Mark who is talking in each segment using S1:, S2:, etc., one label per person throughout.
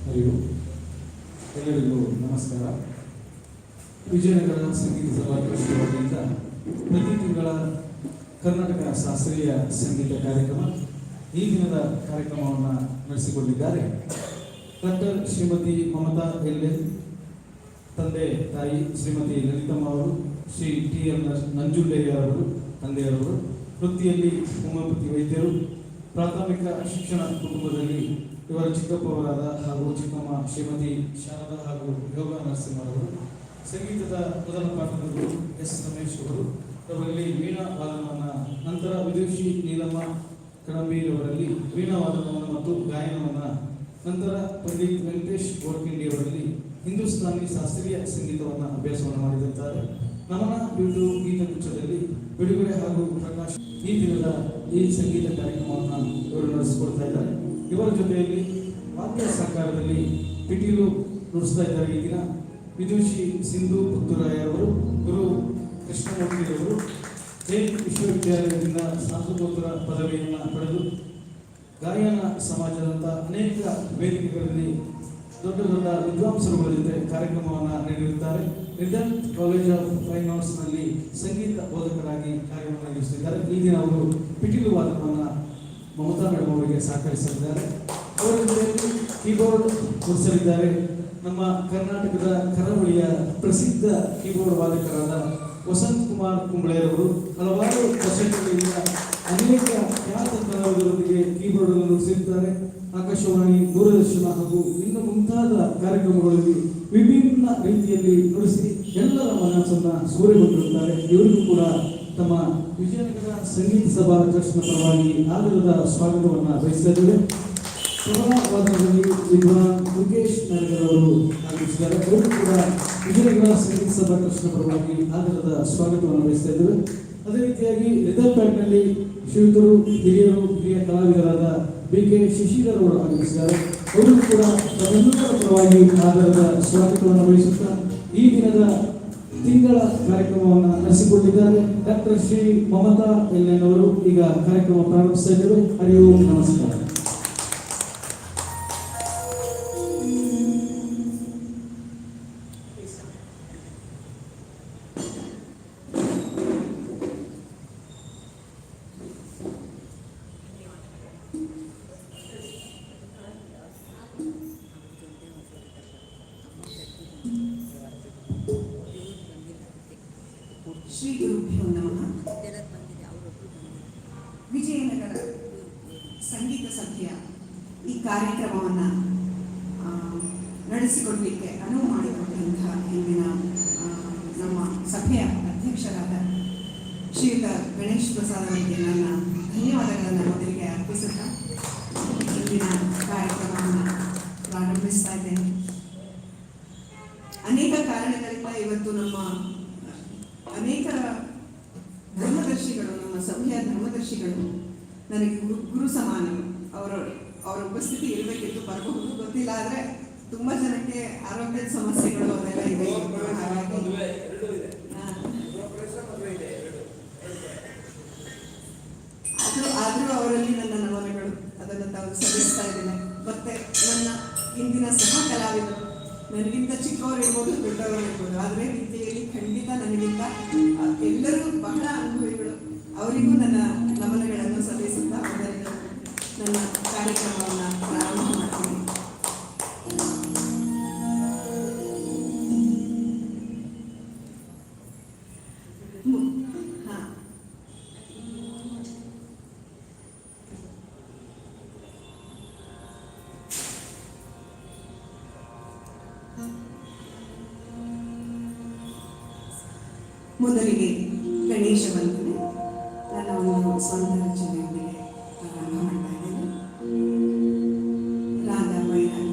S1: ಹರಿವು ಎಲ್ಲರಿಗೂ ನಮಸ್ಕಾರ. ವಿಜಯನಗರ ಸಂಗೀತ ಸಭಾ ಟ್ರಸ್ಟ್ ಪ್ರತಿ ತಿಂಗಳ ಕರ್ನಾಟಕ ಶಾಸ್ತ್ರೀಯ ಸಂಗೀತ ಕಾರ್ಯಕ್ರಮ ಈ ದಿನದ ಕಾರ್ಯಕ್ರಮವನ್ನು ನಡೆಸಿಕೊಂಡಿದ್ದಾರೆ ಡಾಕ್ಟರ್ ಶ್ರೀಮತಿ ಮಮತಾ ಎಲ್. ತಂದೆ ತಾಯಿ ಶ್ರೀಮತಿ ಲಲಿತಮ್ಮ ಅವರು, ಶ್ರೀ ಟಿ.ಎಲ್. ನಂಜುಂಡಯ್ಯರವರು ತಂದೆಯವರು, ವೃತ್ತಿಯಲ್ಲಿ ಹೋಮಿಯೋಪತಿ ವೈದ್ಯರು, ಪ್ರಾಥಮಿಕ ಶಿಕ್ಷಣ ಕುಟುಂಬದಲ್ಲಿ ಇವರ ಚಿಕ್ಕಪ್ಪವರಾದ ಹಾಗೂ ಚಿಕ್ಕಮ್ಮ ಶ್ರೀಮತಿ ಶಾರದಾ ಹಾಗೂ ಯೋಗ ನರಸಿಂಹರವರು, ಸಂಗೀತದ ಮೊದಲ ಪಾಠಗಳು ಎಸ್. ರಮೇಶ್ ಅವರು, ಅವರಲ್ಲಿ ವೀಣಾ ವಾದನವನ್ನು, ನಂತರ ವಿದುಷಿ ನೀಲಮ್ಮ ಕಡಂಬೀರವರಲ್ಲಿ ವೀಣಾ ವಾದನವನ್ನು ಮತ್ತು ಗಾಯನವನ್ನು, ನಂತರ ಪಂಡಿತ್ ವೆಂಕಟೇಶ್ ಗೋಡ್ಕಿಂಡಿಯವರಲ್ಲಿ ಹಿಂದೂಸ್ತಾನಿ ಶಾಸ್ತ್ರೀಯ ಸಂಗೀತವನ್ನು ಅಭ್ಯಾಸವನ್ನು ಮಾಡಿರುತ್ತಾರೆ. ನಮನ ಬಿಟ್ಟು ಗೀತಗುಚ್ಛದಲ್ಲಿ ಬಿಡುಗಡೆ ಹಾಗೂ ಪ್ರಕಾಶ್ ಈ ದಿನದ ಈ ಸಂಗೀತ ಕಾರ್ಯಕ್ರಮವನ್ನು ಇವರು ನಡೆಸಿಕೊಡ್ತಾ ಇದ್ದಾರೆ. ಇವರ ಜೊತೆಯಲ್ಲಿ ವಾದ್ಯ ಸಹಕಾರದಲ್ಲಿ ಪಿಟೀಲು ನುಡಿಸ್ತಾ ಇದ್ದಾರೆ. ಈ ದಿನ ವಿದುಷಿ ಸಿಂಧು ಪುತ್ತೂರಾಯರವರು, ಗುರು ಕೃಷ್ಣಮೂರ್ತಿಯವರು ವಿಶ್ವವಿದ್ಯಾಲಯದಿಂದ ಸ್ನಾತಕೋತ್ತರ ಪದವಿಯನ್ನು ಪಡೆದು ಗಾಯನ ಸಮಾಜದಂಥ ಅನೇಕ ವೇದಿಕೆಗಳಲ್ಲಿ ದೊಡ್ಡ ದೊಡ್ಡ ವಿದ್ವಾಂಸರುಗಳ ಜೊತೆ ಕಾರ್ಯಕ್ರಮವನ್ನು ನೀಡಿರುತ್ತಾರೆ. ರಿದಮ್ ಕಾಲೇಜ್ ಆಫ್ ಫೈನ್ ಆರ್ಟ್ಸ್ನಲ್ಲಿ ಸಂಗೀತ ಬೋಧಕರಾಗಿ ಕಾರ್ಯವನ್ನು ನಿರ್ವಹಿಸುತ್ತಿದ್ದಾರೆ. ಈ ದಿನ ಅವರು ಪಿಟೀಲು ವಾದನವನ್ನು ಮಮತಾ ಮೇಡಮ್ ಅವರಿಗೆ ಸಹಕರಿಸಲಿದ್ದಾರೆ. ಅವರ ಜೊತೆಯಲ್ಲಿ ಕೀಬೋರ್ಡ್ ನುಡಿಸಲಿದ್ದಾರೆ ನಮ್ಮ ಕರ್ನಾಟಕದ ಕರಾವಳಿಯ ಪ್ರಸಿದ್ಧ ಕೀಬೋರ್ಡ್ ವಾದಕರಾದ ವಸಂತ್ ಕುಮಾರ್ ಕುಂಬಳೆಯವರು. ಹಲವಾರು ದಶಕಗಳಿಂದ ಅನೇಕ ಖ್ಯಾತ ಕಲಾವಿದರೊಂದಿಗೆ ಕೀಬೋರ್ಡ್ ಅನ್ನು ನುಡಿಸಿರುತ್ತಾರೆ. ಆಕಾಶವಾಣಿ, ದೂರದರ್ಶನ ಹಾಗೂ ಇನ್ನು ಮುಂತಾದ ಕಾರ್ಯಕ್ರಮಗಳಲ್ಲಿ ವಿಭಿನ್ನ ರೀತಿಯಲ್ಲಿ ನುಡಿಸಿ ಎಲ್ಲರ ಮನಸ್ಸನ್ನು ಸೂರೆಗೊಂಡಿರುತ್ತಾರೆ. ಇವರಿಗೂ ಕೂಡ ತಮ್ಮ ವಿಜಯನಗರ ಸಂಗೀತ ಸಭಾ ಟ್ರಸ್ಟ್ನ ಪರವಾಗಿ ಆದರದ ಸ್ವಾಗತವನ್ನು ಬಯಸಿದ್ದೇವೆ. ವಾದನದಲ್ಲಿ ವಿದ್ವಾನ್ ಮುಖೇಶ್ ನಾಯಕರ್ ಅವರು ಆಗಮಿಸಿದ್ದಾರೆ. ಅವರು ಕೂಡ ವಿಜಯನಗರ ಸಂಗೀತ ಸಭಾ ಟ್ರಸ್ಟ್ನ ಪರವಾಗಿ ಆದರದ ಸ್ವಾಗತವನ್ನು ಬಯಸ್ತಾ ಇದ್ದೇವೆ. ಅದೇ ರೀತಿಯಾಗಿ ರಿದಮ್ ಬ್ಯಾಂಡ್ನಲ್ಲಿ ಶ್ರೀಯುತರು ಹಿರಿಯ ಕಲಾವಿದರಾದ ಬಿ.ಕೆ. ಶಶಿಧರ್ ಅವರು ಆಗಮಿಸಿದ್ದಾರೆ. ಅವರು ಕೂಡ ತಮ್ಮೆಲ್ಲರ ಪರವಾಗಿ ಆದರದ ಸ್ವಾಗತವನ್ನು ಬಯಸುತ್ತಾ ಈ ದಿನದ ತಿಂಗಳ ಕಾರ್ಯಕ್ರಮವನ್ನು ನಡೆಸಿಕೊಂಡಿದ್ದಾರೆ. Doctor Shri Mamata L. ಅವರು ಈಗ ಕಾರ್ಯಕ್ರಮ ಪ್ರಾರಂಭಿಸ್ತಾ ಇದ್ದೇವೆ. ಹರಿ ಓಂ, ನಮಸ್ಕಾರ.
S2: ಶ್ರೀ ಗುರುಭ್ಯೋ ನಮಃ. ವಿಜಯನಗರ ಸಂಗೀತ ಸಭೆಯ ಈ ಕಾರ್ಯಕ್ರಮವನ್ನು ನಡೆಸಿಕೊಡಲಿಕ್ಕೆ ಅನುವು ಮಾಡಿಕೊಟ್ಟಂತಹ ಇಂದಿನ ನಮ್ಮ ಸಭೆಯ ಅಧ್ಯಕ್ಷರಾದ ಶ್ರೀಯುತ ಗಣೇಶ್ ಪ್ರಸಾದ್ ಅವರಿಗೆ ನನ್ನ ಧನ್ಯವಾದಗಳನ್ನು ಮೊದಲಿಗೆ ಅರ್ಪಿಸುತ್ತಾ ಇಂದಿನ ಕಾರ್ಯಕ್ರಮವನ್ನು ಪ್ರಾರಂಭಿಸ್ತಾ ಇದ್ದೇನೆ. ಅನೇಕ ಕಾರಣಗಳಿಂದ ಇವತ್ತು ನಮ್ಮ ಅನೇಕ ಧರ್ಮದರ್ಶಿಗಳು, ನಮ್ಮ ಸಭೆಯ ಧರ್ಮದರ್ಶಿಗಳು ನನಗೆ ಗುರು ಸಮಾನರು. ಅವರ ಉಪಸ್ಥಿತಿ ಇರಬೇಕಿತ್ತು, ಬರಬಹುದು ಗೊತ್ತಿಲ್ಲ. ಆದರೆ ತುಂಬ ಜನಕ್ಕೆ ಆರೋಗ್ಯದ ಸಮಸ್ಯೆಗಳು ಅದೆಲ್ಲ ಇದೆ. ಆದರೂ ಅವರಲ್ಲಿ ನನ್ನ ನಮನಗಳು, ಅದನ್ನು ತಾವು ಸಲ್ಲಿಸ್ತಾ ಇದ್ದೇನೆ. ಮತ್ತೆ ನನ್ನ ಇಂದಿನ ಸಹ ಕಲಾವಿದರು, ನನಗಿಂತ ಚಿಕ್ಕವರು ಇರ್ಬೋದು, ದೊಡ್ಡವರು ಇರ್ಬೋದು, ಆದರೆ ವಿದ್ಯೆಯಲ್ಲಿ ಖಂಡಿತ ನನಗಿಂತ ಎಲ್ಲರೂ ಬಹಳ ಅನುಭವಿಗಳು. ಅವರಿಗೂ ನನ್ನ ನಮನಗಳನ್ನು ಸಲ್ಲಿಸುತ್ತಾ ಮೊದಲಿಗೆ ನನ್ನ ಕಾರ್ಯಕ್ರಮವನ್ನು ಪ್ರಾರಂಭ ಮಾಡ್ತೀನಿ. ಮೊದಲಿಗೆ ಗಣೇಶ ವಂದನೆ ನನ್ನ ಒಂದು ಸ್ವಂತ ರಚನೆಯೊಂದಿಗೆ ಪ್ರಾರಂಭ ಮಾಡ್ತಾ ಇದ್ದೇನೆ. ರಾಗ ಬೈರಾಗಿ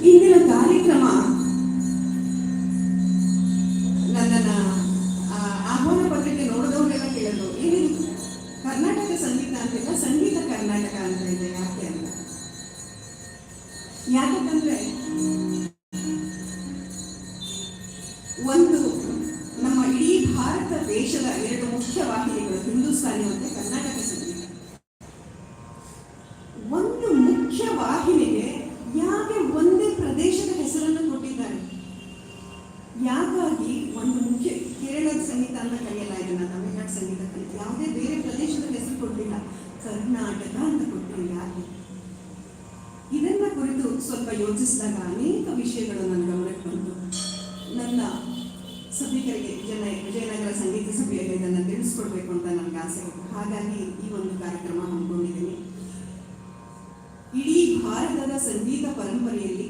S2: ಇಂದಿನ ಕಾರ್ಯಕ್ರಮ ನನ್ನನ್ನ ಆಹ್ವಾನ ಪತ್ರಿಕೆ ನೋಡಿದವರೆಲ್ಲ ಕೇಳಿದ್ರು, ಏನಿದು ಕರ್ನಾಟಕ ಸಂಗೀತ ಅಂತಿಲ್ಲ, ಸಂಗೀತ ಕರ್ನಾಟಕ ಅಂತ ಇದೆ, ಯಾಕೆ ಅಂತ. ಯಾಕಂದ್ರೆ ಒಂದು ನಮ್ಮ ಇಡೀ ಭಾರತ ದೇಶದ ಎರಡು ಮುಖ್ಯ ವಾಹಿನಿಗಳು, ಹಿಂದೂಸ್ತಾನಿ ಮತ್ತೆ ಕರ್ನಾಟಕ ಸಂಗೀತ. ಒಂದು ಮುಖ್ಯ ವಾಹಿನಿಗೆ ಯಾಕೆ ಒಂದೇ ಪ್ರದೇಶದ ಹೆಸರನ್ನು ಕೊಟ್ಟಿದ್ದಾರೆ? ಯಾಕಾಗಿ ಒಂದು ಮುಖ್ಯ ಕೇರಳದ ಸಂಗೀತ ಅಂತ ಕರೆಯಲಾಗಿದೆ, ತಮಿಳುನಾಡು ಸಂಗೀತ ಕಲಿತು ಯಾವುದೇ ಬೇರೆ ಪ್ರದೇಶದ ಹೆಸರು ಕೊಟ್ಟಿಲ್ಲ, ಕರ್ನಾಟಕ ಅಂತ ಕೊಟ್ಟರು. ಯಾಕೆ? ಇದನ್ನ ಕುರಿತು ಸ್ವಲ್ಪ ಯೋಚಿಸಿದಾಗ ಅನೇಕ ವಿಷಯಗಳು ನನ್ನ ಗಮನಕ್ಕೆ ಬಂತು. ನನ್ನ ಸಭಿಕರಿಗೆ ವಿಜಯನಗರ ಸಂಗೀತ ಸಭೆಯಲ್ಲಿ ಇದನ್ನು ತಿಳಿಸ್ಕೊಡ್ಬೇಕು ಅಂತ ನನಗೆ ಆಸೆ ಇತ್ತು. ಹಾಗಾಗಿ ಈ ಒಂದು ಕಾರ್ಯಕ್ರಮ ಹಮ್ಮಿಕೊಂಡಿದ್ದೀನಿ. ಇಡೀ ಭಾರತದ ಸಂಗೀತ ಪರಂಪರೆಯಲ್ಲಿ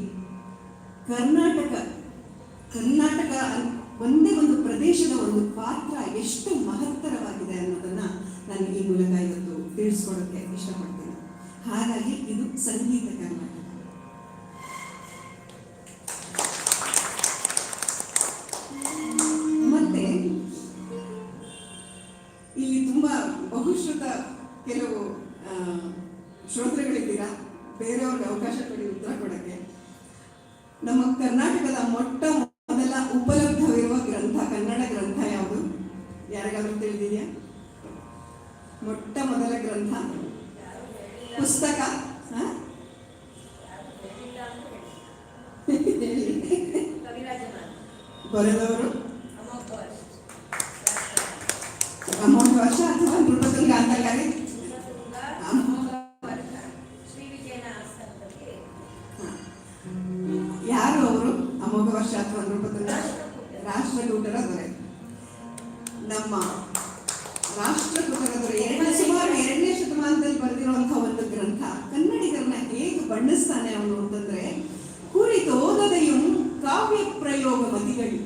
S2: ಕರ್ನಾಟಕ ಒಂದೇ ಒಂದು ಪ್ರದೇಶದ ಒಂದು ಪಾತ್ರ ಎಷ್ಟು ಮಹತ್ತರವಾಗಿದೆ ಅನ್ನೋದನ್ನ ನಾನು ಈ ಮೂಲಕ ಇವತ್ತು ತಿಳಿಸ್ಕೊಡೋಕ್ಕೆ ಇಷ್ಟಪಡ್ತೇನೆ. ಹಾಗಾಗಿ ಇದು ಸಂಗೀತ ಕರ್ನಾಟಕ. ಮತ್ತೆ ಇಲ್ಲಿ ತುಂಬಾ ಬಹುಶ್ರುತ ಕೆಲವು ಶ್ರೋತೃಗಳಿದ್ದೀರಾ, ಬೇರೆಯವ್ರಿಗೆ ಅವಕಾಶ ಕೊಡಿ ಉತ್ತರ ಕೊಡಕ್ಕೆ. ನಮ್ಮ ಕರ್ನಾಟಕದ ಮೊಟ್ಟ ಮೊದಲ ಉಪಲಬ್ಧವಿರುವ ಗ್ರಂಥ, ಕನ್ನಡ ಗ್ರಂಥ ಯಾವುದು? ಯಾರಿಗಾದ್ರೂ ತಿಳಿದಿದೆಯಾ? ಮೊಟ್ಟ ಮೊದಲ ಗ್ರಂಥ ಪುಸ್ತಕ ಬರೆದವರು ಅಮೋಘ ವರ್ಷ ಅಥವಾ ನೃಪತುಂಗ ಅಂತ ಕರೆ. ಯಾರು ಅವರು? ಅಮೋಘ ವರ್ಷ ಅಥವಾ ನೃಪತುಂಗ? ರಾಷ್ಟ್ರಕೂಟರ ದೊರೆ. ನಮ್ಮ ರಾಷ್ಟ್ರಕೂಟರ ದೊರೆ ಸುಮಾರು 2ನೇ ಶತಮಾನದಲ್ಲಿ ಬರೆದಿರುವಂತಹ ಒಂದು ಗ್ರಂಥ. ಕನ್ನಡಿಗರನ್ನ ಹೇಗೆ ಬಣ್ಣಿಸ್ತಾನೆ ಅವನು ಅಂತಂದ್ರೆ, ಕುರಿತೋದದೆಯು ಕಾವ್ಯ ಪ್ರಯೋಗ ಮತಿಗಳು.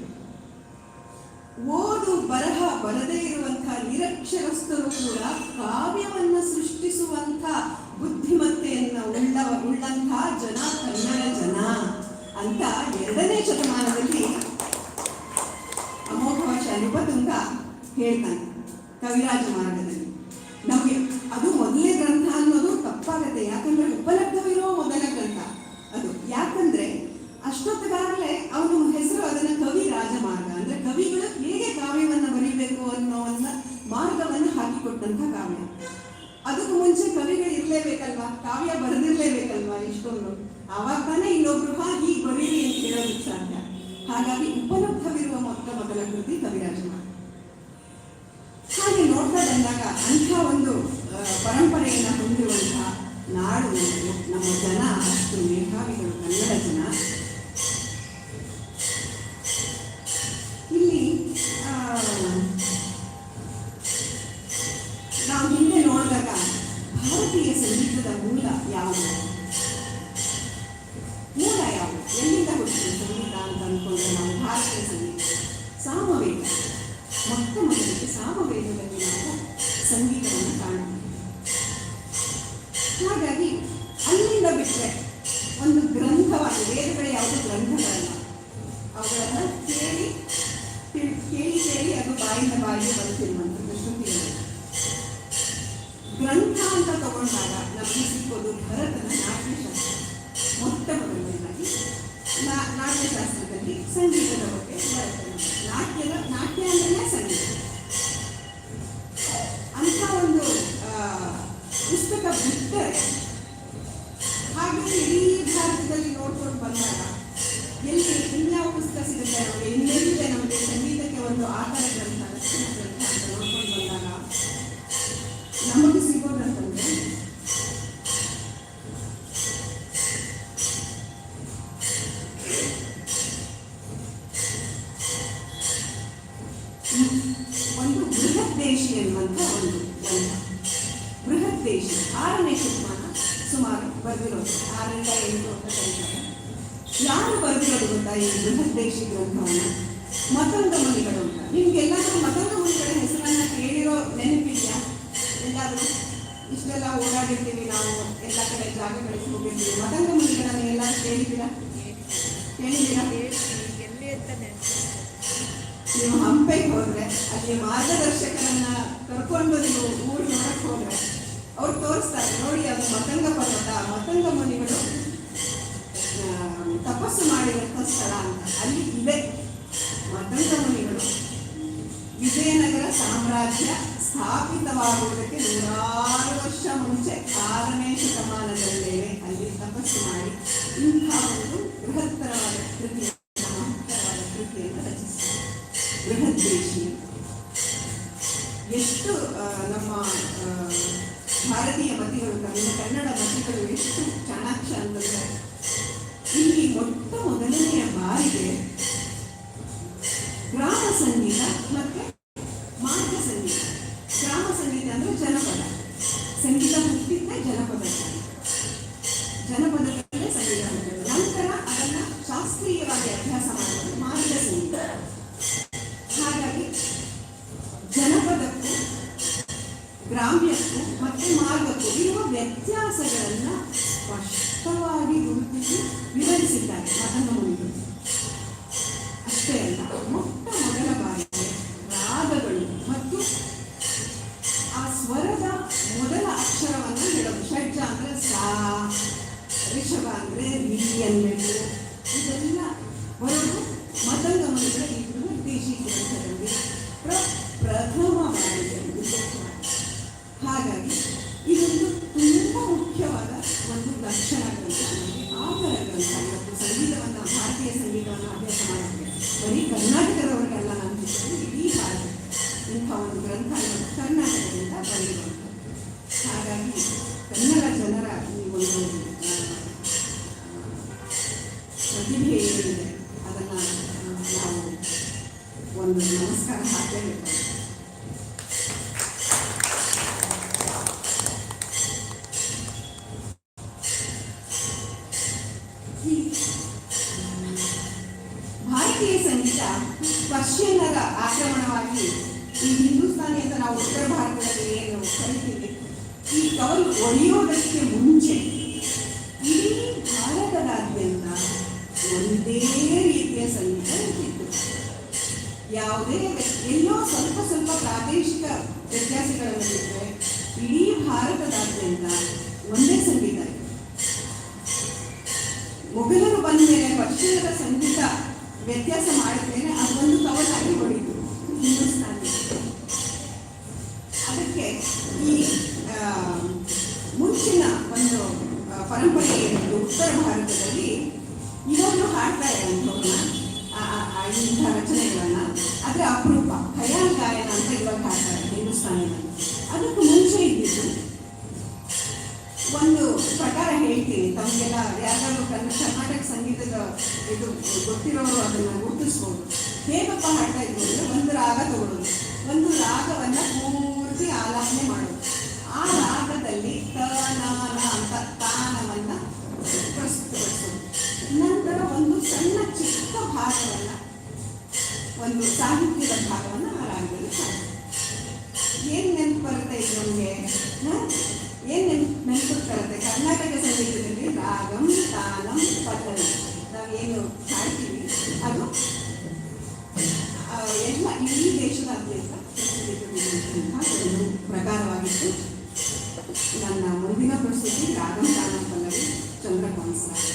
S2: ಓದು ಬರಹ ಬರದೇ ಇರುವಂತಹ ನಿರಕ್ಷರಸ್ಥರು ಕೂಡ ಕಾವ್ಯವನ್ನು ಸೃಷ್ಟಿಸುವಂಥ ಬುದ್ಧಿಮತ್ತೆಯನ್ನ ಉಳ್ಳಂತಹ ಜನ ಕನ್ನಡ ಜನ ಅಂತ 2ನೇ ಶತಮಾನದಲ್ಲಿ ಅಮೋಘ ವರ್ಷ ನೃಪತುಂಗ ಹೇಳ್ತಾನೆ ಕವಿರಾಜ ಮಾರ್ಗದಲ್ಲಿ. ನಮಗೆ ಅದು ಮೊದಲನೇ ಗ್ರಂಥ ಅನ್ನೋದು ತಪ್ಪಾಗತ್ತೆ, ಯಾಕಂದ್ರೆ ಉಪಲಬ್ಧವಿರೋ ಮೊದಲ ಗ್ರಂಥ ಅದು. ಯಾಕಂದ್ರೆ ಅಷ್ಟೊತ್ತಿಗಾಗಲೇ ಅವನ ಹೆಸರು ಅದನ್ನ ಕವಿ ರಾಜಮಾರ್ಗ, ಅಂದ್ರೆ ಕವಿಗಳು ಹೇಗೆ ಕಾವ್ಯವನ್ನು ಬರೀಬೇಕು ಅನ್ನೋ ಮಾರ್ಗವನ್ನು ಹಾಕಿಕೊಟ್ಟಂತ ಕಾವ್ಯ. ಅದಕ್ಕೂ ಮುಂಚೆ ಕವಿಗಳು ಇರಲೇಬೇಕಲ್ವಾ? ಕಾವ್ಯ ಬರೆದಿರ್ಲೇಬೇಕಲ್ವಾ ಇಷ್ಟೊಂದು, ಆವಾಗ ತಾನೇ ಇನ್ನೊಬ್ರು ಹೀಗೆ ಬರೀರಿ ಅಂತ ಹೇಳೋದಕ್ಕೆ ಸಾಧ್ಯ. ಹಾಗಾಗಿ ಉಪಲಬ್ಧವಿರುವ ಮೊದಲ ಕೃತಿ ಕವಿರಾಜಮಾಲ. ಹಾಗೆ ನೋಡ್ತಾ ಬಂದಾಗ ಅಂಥ ಒಂದು ಪರಂಪರೆಯನ್ನು ಹೊಂದಿರುವಂತಹ ನಾಡು ನಮ್ಮ ಜನ, ಅಷ್ಟು ಮೇಧಾವಿಗಳು ಕನ್ನಡ ಜನ. ಇಲ್ಲಿ ನಾವು ಹಿಂದೆ ನೋಡಿದಾಗ ಭಾರತೀಯ ಸಂಗೀತದ ಮೂಲ ಯಾವುದು, ಎಲ್ಲಿಂದ ಹುಟ್ಟಿತು ಸಂಗೀತ ಅಂತ ಅಂದ್ಕೊಂಡ್ರೆ ನಾವು ಭಾರತೀಯ ಸಂಗೀತ ಸಾಮವೇದ. ಮೊಟ್ಟ ಮೊದಲಿಗೆ ಸಾಮವೇದದಲ್ಲಿ ನಾವು ಸಂಗೀತವನ್ನು ಕಾಣಬಹುದು. ಹಾಗಾಗಿ ಅಲ್ಲಿಂದ ಬಿಟ್ಟರೆ ಒಂದು ಗ್ರಂಥವಾಗಿ, ವೇದಗಳು ಯಾವುದೇ ಗ್ರಂಥಗಳಲ್ಲ, ಅವುಗಳನ್ನು ಕೇಳಿ ಅದು ಬಾಯಿಂದ ಬಾಯಿಗೆ ಬರುತ್ತಿರುವಂಥದ್ದು ಶ್ರುತಿಗಳು. ಗ್ರಂಥ ಅಂತ ತಗೊಂಡಾಗ ನಮಗೆ ಸಿಕ್ಕೋದು ಭರತನ ನಾಟ್ಯಶಾಸ್ತ್ರ. ಮೊಟ್ಟ ಮೊದಲನೇದಾಗಿ ನಾಟ್ಯಶಾಸ್ತ್ರದಲ್ಲಿ ಸಂಗೀತದ ಬಗ್ಗೆ ಬರುತ್ತೆ. ನಾಟ್ಯ ಅಂದ್ರೆ ಸಂಗೀತ. ಅಂಥ ಒಂದು ಪುಸ್ತಕ ಬಿಟ್ಟರೆ, ಹಾಗೆ ಇಡೀ ಭಾರತದಲ್ಲಿ ನೋಡ್ಕೊಂಡು ಬಂದಾಗ ಎಲ್ಲಿ ಇನ್ಯಾವ ಪುಸ್ತಕ ಸಿಗುತ್ತೆ ನಮಗೆ, ಇನ್ನೆಲ್ಲಿದೆ ನಮಗೆ ಸಂಗೀತಕ್ಕೆ ಒಂದು ಆಧಾರ ಗ್ರಂಥ, ರಕ್ಷಣಾ ಗ್ರಂಥ ಅಂತ ನೋಡ್ಕೊಂಡು ಬಂದಾಗ ನಮಗೆ ಸಿಗೋದಂತಂದ್ರೆ ಒಂದು ಬೃಹದ್ದೇಶಿ ಎನ್ನುವಂಥ ಒಂದು ಗ್ರಂಥ. ಬೃಹದ್ದೇಶಿ 6ನೇ ಶತಮಾನ ಸುಮಾರು ಬರೆದಿರೋದು, 6ರಿಂದ 8 ಅಂತ ಕರೀತಾರೆ. ಯಾರು ಬರೆದಿರೋದು ಗೊತ್ತಾ ಈ ಬೃಹದ್ದೇಶಿ ಗ್ರಂಥವನ್ನು? ಮತಂಗ ಮುನಿಗಳು ಅಂತ. ನಿಮ್ಗೆಲ್ಲಾದ್ರೂ ಮತಂಗ ಮುನಿಗಳ ಹೆಸರನ್ನ ಕೇಳಿರೋ ನೆನಪಿದೆಯಾ? ಎಲ್ಲಾದರೂ ಇಷ್ಟೆಲ್ಲ ಓಡಾಡಿರ್ತೀವಿ ನಾವು, ಎಲ್ಲ ಕಡೆ ಜಾಗಗಳಿಗೆ ಹೋಗಿರ್ತೀವಿ. ಮತಂಗ ಮುನಿಗಳನ್ನು ಎಲ್ಲಾದ್ರೂ ಕೇಳಿದ್ದೀರಾ? ನೀವು ಹಂಪೆಗೆ ಹೋದ್ರೆ ಅಲ್ಲಿ ಮಾರ್ಗದರ್ಶಕರನ್ನ ಕರ್ಕೊಂಡು ನೀವು ಊರು ನೋಡಕ್ ಹೋದ್ರೆ ಅವ್ರು ತೋರಿಸ್ತಾರೆ, ನೋಡಿ ಅದು ಮತಂಗ ಪರ್ವತ, ಮತಂಗ ಮುನಿಗಳು ತಪಸ್ಸು ಮಾಡಿದಂಥ ಸ್ಥಳ ಅಂತ. ಅಲ್ಲಿ ಇದೆ ಮತಂಗ ಮುನಿಗಳು ವಿಜಯನಗರ ಸಾಮ್ರಾಜ್ಯ ಸ್ಥಾಪಿತವಾಗುವುದಕ್ಕೆ 100 ವರ್ಷ ಮುಂಚೆ 6ನೇ ಶತಮಾನದಲ್ಲೇ ಅಲ್ಲಿ ತಪಸ್ಸು ಮಾಡಿ ಇಂಥ ಒಂದು ಬೃಹತ್ತರವಾದ ಕೃತಿಯನ್ನು ರಚಿಸಿದ್ದಾರೆ ಬೃಹದ್ದೇಶಿ. ಎಷ್ಟು ನಮ್ಮ ಭಾರತೀಯ ಮತಿಗಳು, ಕನ್ನಡ ಮತಿಗಳು ಎಷ್ಟು ಚಾಣಾಕ್ಷ ಅಂತಂದ್ರೆ, ಇಲ್ಲಿ ಮೊಟ್ಟ ಮೊದಲನೆಯ ಬಾರಿಗೆ ಗ್ರಾಮ ಸಂಗೀತ ಮತ್ತೆ ಮಾರ್ಗ ಸಂಗೀತ. ಗ್ರಾಮ ಸಂಗೀತ ಅಂದ್ರೆ ಜನಪದ ಸಂಗೀತ ಹುಟ್ಟಿದ್ದೆ ಜನಪದದಲ್ಲೇ ಸಂಗೀತ ಹುಟ್ಟಿದ್ದು. ನಂತರ ಅದನ್ನ ಶಾಸ್ತ್ರೀಯವಾಗಿ ಅಭ್ಯಾಸ ಮಾಡೋದು ಮಾರ್ಗ ಸಂಗೀತ. ಹಾಗಾಗಿ ಜನಪದಕ್ಕೂ ಗ್ರಾಮ್ಯಕ್ಕೂ ಮತ್ತೆ ಮಾರ್ಗಕ್ಕೂ ಇರುವ ವ್ಯತ್ಯಾಸಗಳನ್ನ ಸ್ಪಷ್ಟವಾಗಿ ಗುರುತಿಸಿ ವಿವರಿಸಿದ್ದಾರೆ ಮತಂಗ ಮುನಿಗಳು. ಅಷ್ಟೇ ಅಲ್ಲ, ಮೊಟ್ಟ ಮೊದಲ ಬಾರಿಗೆ ರಾಗಗಳು ಮತ್ತು ಆ ಸ್ವರದ ಮೊದಲ ಅಕ್ಷರವನ್ನು ಹೇಳೋದು. ಷಡ್ಜ ಅಂದ್ರೆ ಸಾ, ರಿಷಭ ಅಂದ್ರೆ ರಿ ಅನ್ನಬೇಕು. ಇದೆಲ್ಲ ಬರೋದು ಮತಂಗ ಮುನಿಗಳ ಈ ಬೃಹದ್ದೇಶಿ ಗ್ರಂಥದಲ್ಲಿ ಪ್ರಥಮ ಬಾರಿಗೆ. ಹಾಗಾಗಿ ಇದೊಂದು ತುಂಬ ಮುಖ್ಯವಾದ ಒಂದು ಲಕ್ಷಣ ಗ್ರಂಥ, ನಮಗೆ ಆಧಾರ ಗ್ರಂಥ. ಇವತ್ತು ಸಂಗೀತವನ್ನು, ಭಾರತೀಯ ಸಂಗೀತವನ್ನು ಅಭ್ಯಾಸ ಮಾಡೋಕ್ಕೆ ಬರೀ ಕರ್ನಾಟಕದವರಿಗೆಲ್ಲ ನಾನು ಹೇಳ್ತೀನಿ, ಇಡೀ ಭಾರತ ಇಂಥ ಒಂದು ಗ್ರಂಥ ಕರ್ನಾಟಕದಿಂದ ಬಂದಿರುವಂಥದ್ದು. ಹಾಗಾಗಿ ಕನ್ನಡ ಜನರ ಈ ಒಂದು ಪ್ರತಿಭೆ ಏನಿದೆ ಅದನ್ನು ನಾವು ಒಂದು ನಮಸ್ಕಾರ ಹಾಕಲೇಬೇಕು. ಭಾರತೀಯ ಸಂಗೀತ ಪರ್ಷಿಯನ್ನರ ಆಕ್ರಮಣವಾಗಿ ಈ ಹಿಂದೂಸ್ತಾನಿ ಅಂತ ನಾವು ಉತ್ತರ ಭಾರತದಲ್ಲಿ ಏನು ಕರಿತೀವಿ, ಈ ಕವಲು ಒಡೆಯೋದಕ್ಕೆ ಮುಂಚೆ ಇಡೀ ಭಾರತದಾದ್ಯಂತ ಒಂದೇ ರೀತಿಯ ಸಂಗೀತ ಇರ್ತಿತ್ತು. ಯಾವುದೇ ಎಲ್ಲೋ ಸ್ವಲ್ಪ ಸ್ವಲ್ಪ ಪ್ರಾದೇಶಿಕ ವ್ಯತ್ಯಾಸಗಳನ್ನು ಬಿಟ್ಟರೆ ಇಡೀ ಭಾರತದಾದ್ಯಂತ ಒಂದೇ ಸಂಗೀತ. ಮೊಘಲರು ಬಂದ ಮೇಲೆ ಪಶ್ಚಿಮದ ಸಂಗೀತ ವ್ಯತ್ಯಾಸ ಮಾಡಿದ್ಮೇಲೆ ಅದೊಂದು ಕವಲಾಗಿ ಹೊಡಿತು ಹಿಂದೂಸ್ತಾನಿ. ಅದಕ್ಕೆ ಈ ಮುಂಚಿನ ಒಂದು ಪರಂಪರೆ ಏನಿತ್ತು ಉತ್ತರ ಭಾರತದಲ್ಲಿ ಇವಾಗಲೂ ಹಾಡ್ತಾರೆ ಅಂಥವ್ರನ್ನ ಇಂಥ ರಚನೆಗಳನ್ನ. ಆದರೆ ಅಪರೂಪ ಖಯಾಲ್ ಗಾಯನ ಅಂತ ಇವಾಗ ಹಾಡ್ತಾರೆ ಹಿಂದೂಸ್ತಾನಿನಲ್ಲಿ. ಅದಕ್ಕೂ ಮುಂಚೆ ಇದ್ದಿದ್ದು ಒಂದು ಪ್ರಕಾರ ಹೇಳ್ತೀನಿ, ತಮಗೆಲ್ಲ ಯಾರಾದರೂ ಕರ್ನಾಟಕ ಸಂಗೀತದ ಇದು ಗೊತ್ತಿರೋರು ಅದನ್ನು ಗುರುತಿಸ್ಬೋದು. ಹೇಗಪ್ಪ ಹಾಡ್ತಾ ಇದ್ರು ಅಂದರೆ, ಒಂದು ರಾಗ ತಗೊಳ್ಳೋದು, ಒಂದು ರಾಗವನ್ನ ಪೂರ್ತಿ ಆಲಾಪನೆ ಮಾಡೋದು, ಆ ರಾಗದಲ್ಲಿ ತನಾನ ಅಂತ ತಾನವನ್ನ ಪ್ರಸ್ತುತಪಡಿಸೋದು, ನಂತರ ಒಂದು ಸಣ್ಣ ಚಿಕ್ಕ ಭಾಗವನ್ನ, ಒಂದು ಸಾಹಿತ್ಯದ ಭಾಗವನ್ನು ಆ ರಾಗದಲ್ಲಿ ಹಾಡೋದು. ಏನು ನೆನಪು ಬರುತ್ತೆ ಇದು ನಮಗೆ? ಏನು ನೆನಪು ಬರುತ್ತೆ? ಕರ್ನಾಟಕ ಸಂಗೀತದಲ್ಲಿ ರಾಗಂ ತಾನಂ ಪಲ್ಲವಿ ನಾವೇನು ಹಾಡ್ತೀವಿ ಅದು ಎಲ್ಲ ಇಡೀ ದೇಶದಾದ್ಯಂತ ಒಂದು ಪ್ರಕಾರವಾಗಿತ್ತು. ನನ್ನ ಮುಂದಿನ ಪ್ರಸ್ತುತಿ ರಾಗಂ ತಾನಂ ಪಲ್ಲವಿ ಚಂದ್ರಕಾಂತ್ ಸರ್.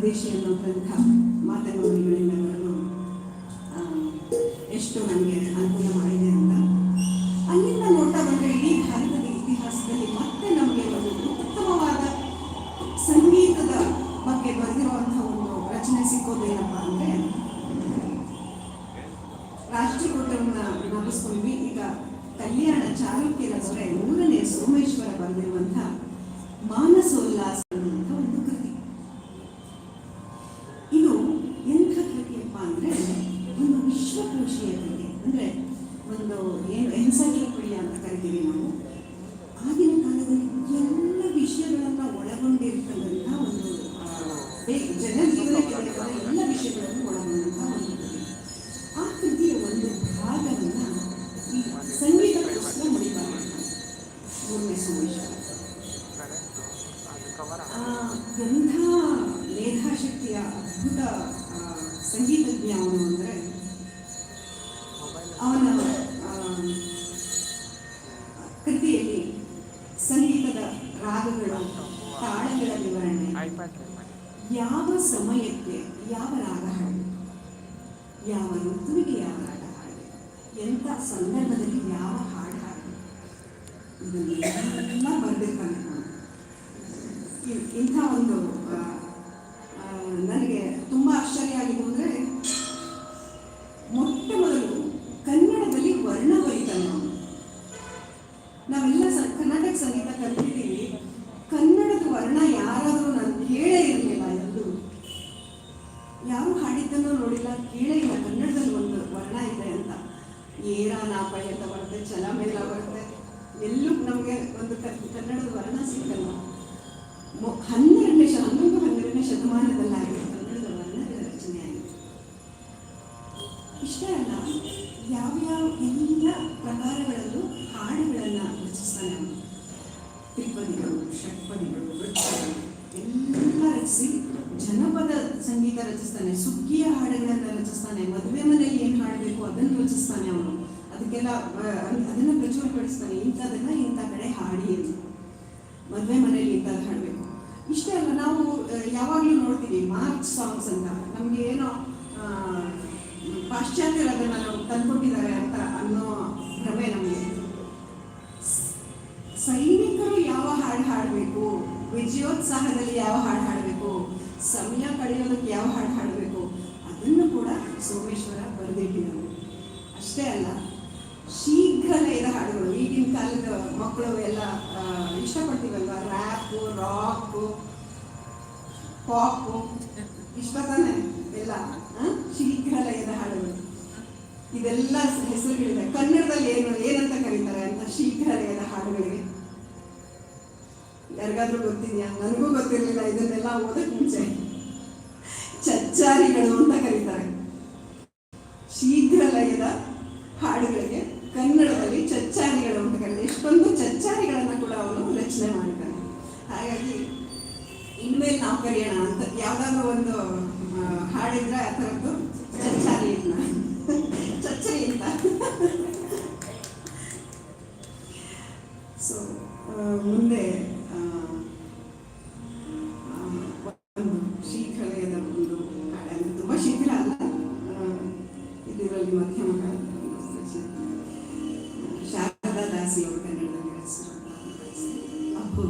S2: ದೇಶಿ ಅನ್ನೋ ಗ್ರಂಥ ಮಾತನಾಡಿಗಳೆಲ್ಲವರನ್ನು ಎಷ್ಟು ನಮಗೆ ಅನುಕೂಲ ಮಾಡಿದೆ ಅಂತ. ಅಲ್ಲಿಂದ ನೋಡ್ತಾ ಬಂದರೆ ಇಡೀ ಭಾರತದ ಇತಿಹಾಸದಲ್ಲಿ ಮತ್ತೆ ನಮಗೆ ಒಂದು ಉತ್ತಮವಾದ ಸಂಗೀತದ ಬಗ್ಗೆ ಬರೆದಿರುವಂತಹ ಒಂದು ರಚನೆ ಸಿಕ್ಕೋದೇನಪ್ಪ ಅಂದರೆ, ರಾಷ್ಟ್ರಕೂಟರನ್ನ ಜ್ಞಾಪಿಸ್ಕೊಂಡ್ವಿ. ಈಗ ಕಲ್ಯಾಣ ಚಾಲುಕ್ಯರ ದೊರೆ 3ನೇ ಸೋಮೇಶ್ವರ ಬರೆದಿರುವಂತಹ ಮಾನಸೋಲ್ಲಾಸ ಅನ್ನುವಂಥ ಒಂದು ಕೃತಿ. ಇದು ಎಂಥ ಕೃತಿಯಪ್ಪ ಅಂದರೆ ಒಂದು ವಿಶ್ವಕೋಶೀಯ ಕೃತಿ. ಅಂದರೆ ಒಂದು ಏನು ಎನ್ಸೈಕ್ಲೋಪೀಡಿಯಾ ಅಂತ ಕರಿತೀವಿ ನಾವು. ಆಗಿನ ಕಾಲದಲ್ಲಿ ಎಲ್ಲ ವಿಷಯಗಳನ್ನು ಒಳಗೊಂಡಿರ್ತಕ್ಕಂಥ ಒಂದು ಜನಜೀವನಕ್ಕೆ ಬೇಕಾದ ಎಲ್ಲ ವಿಷಯಗಳನ್ನು ಒಳಗೊಂಡಂತಹ ಒಂದು ಕೃತಿ. ಆ ಕೃತಿಯ ಒಂದು ಭಾಗವನ್ನು ಈ ಸಂಗೀತ ಪುಸ್ತಕ ಮುಡಿಬಾರ 3ನೇ ಸೋಮೇಶ್ವರ. ಎಂಥ ಮೇಧಾಶಕ್ತಿಯ ಅದ್ಭುತ ಸಂಗೀತಜ್ಞ ಅವನು ಅಂದರೆ, ಅವನ ಕೃತಿಯಲ್ಲಿ ಸಂಗೀತದ ರಾಗಗಳು, ತಾಳಗಳ ವಿವರಣೆ, ಯಾವ ಸಮಯಕ್ಕೆ ಯಾವ ರಾಗ ಹಾಡಬೇಕು, ಯಾವ ಋತುವಿಗೆ ಯಾವ ರಾಗ ಹಾಡಬೇಕು, ಎಂಥ ಸಂದರ್ಭದಲ್ಲಿ ಯಾವ ಹಾಡು ಹಾಡಬೇಕು, ಇದನ್ನೆಲ್ಲ ಬರೆದಿರ್ತಾನೆ. ಇಂಥ ಒಂದು ನನಗೆ ತುಂಬ ಆಶ್ಚರ್ಯ ಆಗಿದ್ದು ಅಂದರೆ, ಮೊಟ್ಟ ಮೊದಲು ಕನ್ನಡದಲ್ಲಿ ವರ್ಣ ಬರೀತಾನೆ ಅವನು. ನಾವೆಲ್ಲ ಕರ್ನಾಟಕ ಸಂಗೀತ ಕಲ್ತಿದ್ದೀವಿ, ಕನ್ನಡದ ವರ್ಣ ಯಾರಾದರೂ ನಾನು ಕೇಳೇ ಇರಲಿಲ್ಲ. ಎಲ್ಲೂ ಯಾರು ಹಾಡಿದ್ದನ್ನು ನೋಡಿಲ್ಲ, ಕೇಳೇ ಇಲ್ಲ ಕನ್ನಡದಲ್ಲಿ ಒಂದು ವರ್ಣ ಇದೆ ಅಂತ. ಏರ ನಾಪೈ ಅಂತ ಬರುತ್ತೆ, ಚಲ ಮೇಲ ಬರುತ್ತೆ, ಎಲ್ಲೂ ನಮಗೆ ಒಂದು ಕನ್ನಡದ ವರ್ಣ ಸಿಕ್ಕಲ್ಲ. 11ನೇ ಶತಮಾನದಲ್ಲಾಗಿದೆ ಕನ್ನಡದ ವರ್ಣದ ರಚನೆ ಆಗಿದೆ. ಇಷ್ಟೇ ಅಲ್ಲ, ಯಾವ್ಯಾವ ಎಲ್ಲ ಪ್ರಕಾರಗಳಲ್ಲೂ ಹಾಡುಗಳನ್ನು ರಚಿಸ್ತಾನೆ ಅವನು. ತ್ರಿಪದಿಗಳು, ಷಟ್ಪದಿಗಳು, ವೃತ್ತಗಳು ಎಲ್ಲ ರಚಿಸಿ ಜನಪದ ಸಂಗೀತ ರಚಿಸ್ತಾನೆ. ಸುಗ್ಗಿಯ ಹಾಡುಗಳನ್ನು ರಚಿಸ್ತಾನೆ. ಮದುವೆ ಮನೆಯಲ್ಲಿ ಏನು ಹಾಡಬೇಕು ಅದನ್ನು ರಚಿಸ್ತಾನೆ ಅವನು. ಅದಕ್ಕೆಲ್ಲ ಅದನ್ನು ಪ್ರಚುರಪಡಿಸ್ತಾನೆ. ಇಂಥದನ್ನ ಇಂಥ ಕಡೆ ಹಾಡಿ, ಮದುವೆ ಮನೆಯಲ್ಲಿ ಇಂಥದ್ದು ಹಾಡಬೇಕು. ಇಷ್ಟೇ ಅಲ್ಲ, ನಾವು ಯಾವಾಗಲೂ ನೋಡ್ತೀವಿ ಮಾರ್ಚ್ ಸಾಂಗ್ಸ್ ಅಂತ. ನಮಗೆ ಏನೋ ಪಾಶ್ಚಾತ್ಯರು ಅದನ್ನು ನಾವು ತಂದ್ಕೊಟ್ಟಿದ್ದಾರೆ ಅಂತ ಅನ್ನೋ ಭ್ರಮೆ ನಮಗೆ. ಸೈನಿಕರು ಯಾವ ಹಾಡು ಹಾಡಬೇಕು, ವಿಜಯೋತ್ಸಾಹದಲ್ಲಿ ಯಾವ ಹಾಡು ಹಾಡಬೇಕು, ಸಮಯ ಕಳೆಯೋದಕ್ಕೆ ಯಾವ ಹಾಡು ಹಾಡಬೇಕು, ಅದನ್ನು ಕೂಡ ಸೋಮೇಶ್ವರ ಬರೆದಿಟ್ಟಿದ್ದಾರೆ. ಅಷ್ಟೇ ಅಲ್ಲ, ಶೀಘ್ರ ಲಯದ ಹಾಡುಗಳು. ಈಗಿನ ಕಾಲದ ಮಕ್ಕಳು ಎಲ್ಲ ಇಷ್ಟಪಡ್ತೀವಲ್ವ, ರ್ಯಾಪು, ರಾಕು, ಪಾಪು, ಇಷ್ಟ ತಾನೆ ಎಲ್ಲ. ಶೀಘ್ರ ಲಯದ ಹಾಡುಗಳು, ಇದೆಲ್ಲ ಹೆಸರುಗಳಿದೆ. ಕನ್ನಡದಲ್ಲಿ ಏನಂತ ಕರೀತಾರೆ ಅಂತ ಶೀಘ್ರ ಲಯದ ಹಾಡುಗಳಿಗೆ ಯಾರಿಗಾದ್ರೂ ಗೊತ್ತಿದೆಯಾ? ನನಗೂ ಗೊತ್ತಿರಲಿಲ್ಲ ಇದನ್ನೆಲ್ಲ ಓದಕ್ಕೆ ಮುಂಚೆ. ಚಚ್ಚಾರಿಗಳು ಅಂತ ಕರೀತಾರೆ. ಶೀಘ್ರ ಲಯದ ಹಾಡುಗಳಿಗೆ ಕನ್ನಡದಲ್ಲಿ ಚಚ್ಚಾರಿಗಳು ಅಂತ ಕರೀತಾರೆ. ಎಷ್ಟೊಂದು ಚಚ್ಚಾರಿಗಳನ್ನು ಕೂಡ ಅವನು ರಚನೆ ಮಾಡಿದ್ದಾನೆ. ಹಾಗಾಗಿ ಇನ್ಮೇಲೆ ನಾವು ಕರೆಯೋಣ ಅಂತ ಯಾವುದಾದ್ರೂ ಒಂದು ಹಾಡಿದ್ರೆ ಆ ಥರದ್ದು ಚಚ್ಚಾರಿ ಚಚ್ಚರಿ ಅಂತ. ಸೊ ಮುಂದೆ ಒಂದು ಶೀಘ್ರಲಯದ ಒಂದು ಹಾಡನ್ನು, ತುಂಬ ಶೀಘ್ರ ಅಲ್ಲ, ಇದರಲ್ಲಿ ಮಧ್ಯಮ ಕಾಲದ ಶಾರದಾ ದಾಸಿ ಅವರು ಕನ್ನಡದಲ್ಲಿ ರಚಿಸಿರುವಂತಹ ಅಬ್ಬು.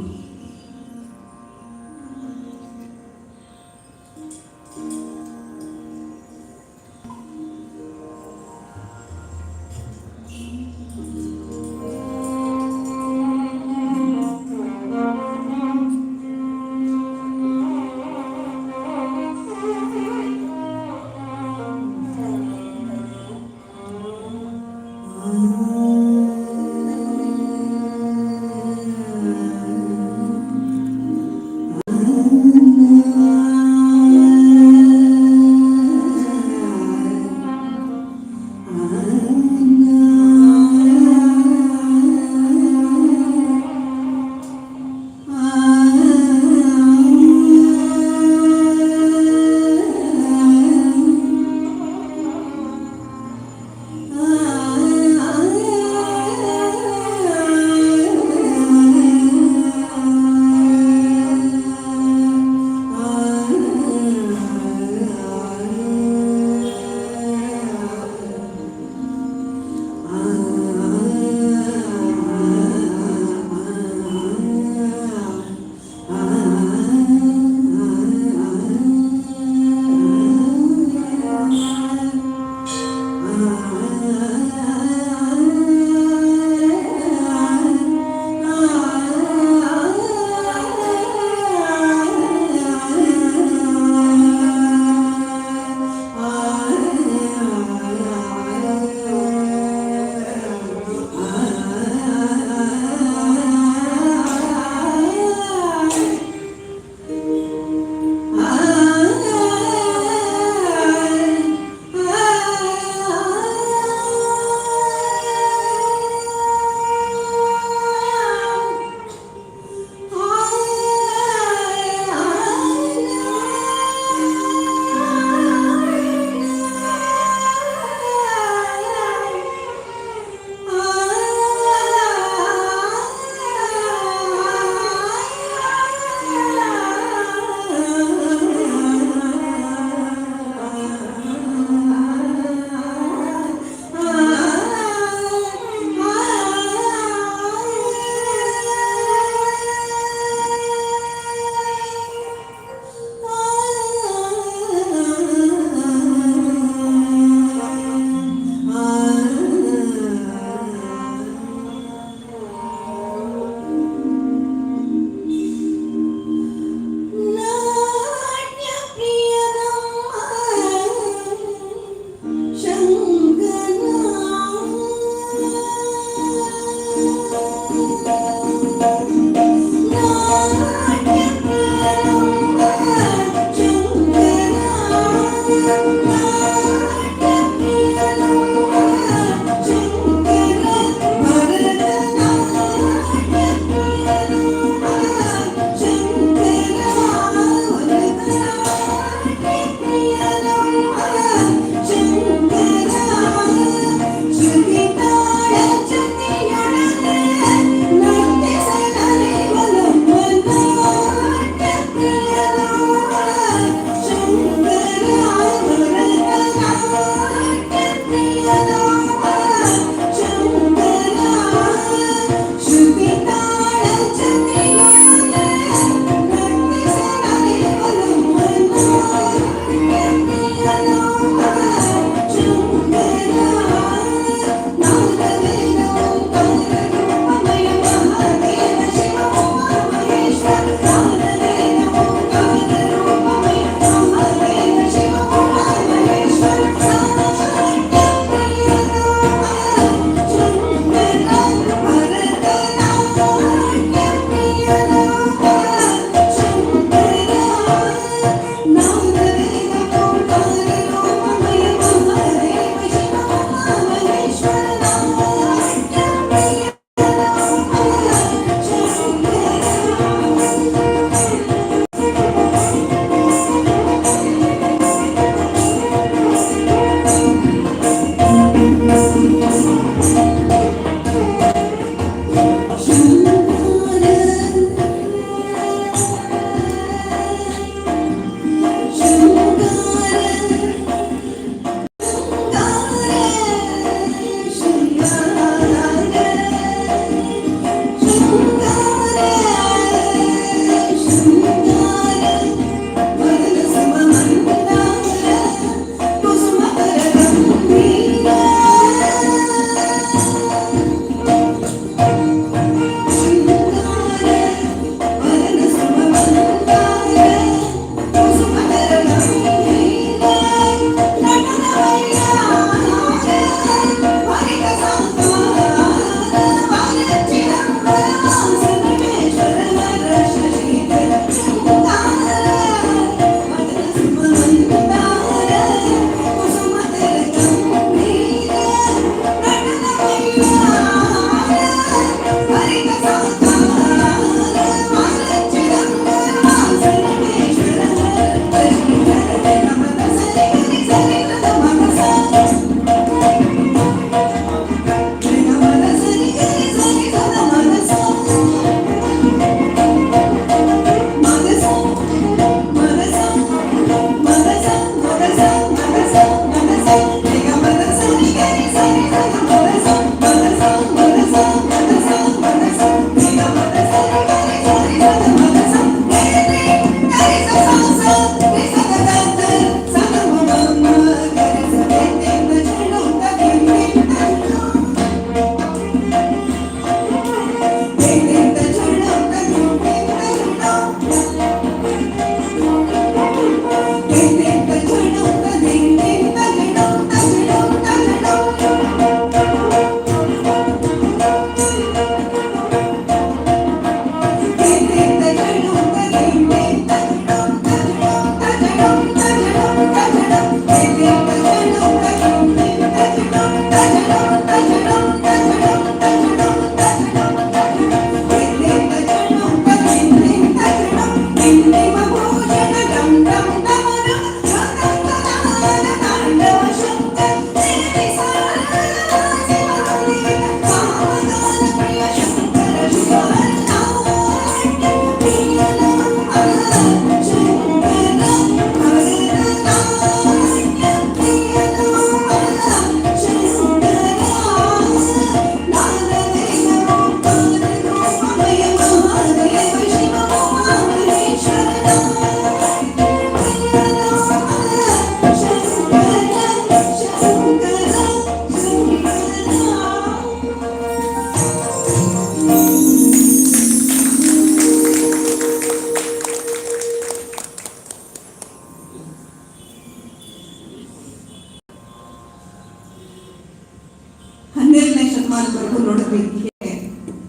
S2: 12ನೇ ಶತಮಾನದವರೆಗೂ ನೋಡಿದ್ವಿ.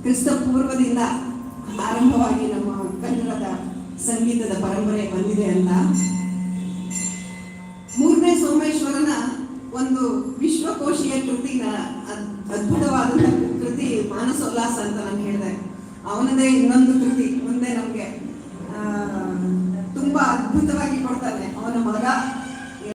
S2: ಕ್ರಿಸ್ತ ಪೂರ್ವದಿಂದ ಆರಂಭವಾಗಿ ನಮ್ಮ ಕನ್ನಡದ ಸಂಗೀತದ ಪರಂಪರೆ ಬಂದಿದೆ ಅಂತ. 3ನೇ ಸೋಮೇಶ್ವರನ ಒಂದು ವಿಶ್ವಕೋಶೀಯ ಕೃತಿನ, ಅದ್ಭುತವಾದಂತಹ ಕೃತಿ ಮಾನಸೋಲ್ಲಾಸ ಅಂತ ನಾನು ಹೇಳಿದೆ. ಅವನದೇ ಇನ್ನೊಂದು ಕೃತಿ ಮುಂದೆ ನಮ್ಗೆ ತುಂಬಾ ಅದ್ಭುತವಾಗಿ ಕೊಡ್ತಾನೆ. ಅವನ ಮಗ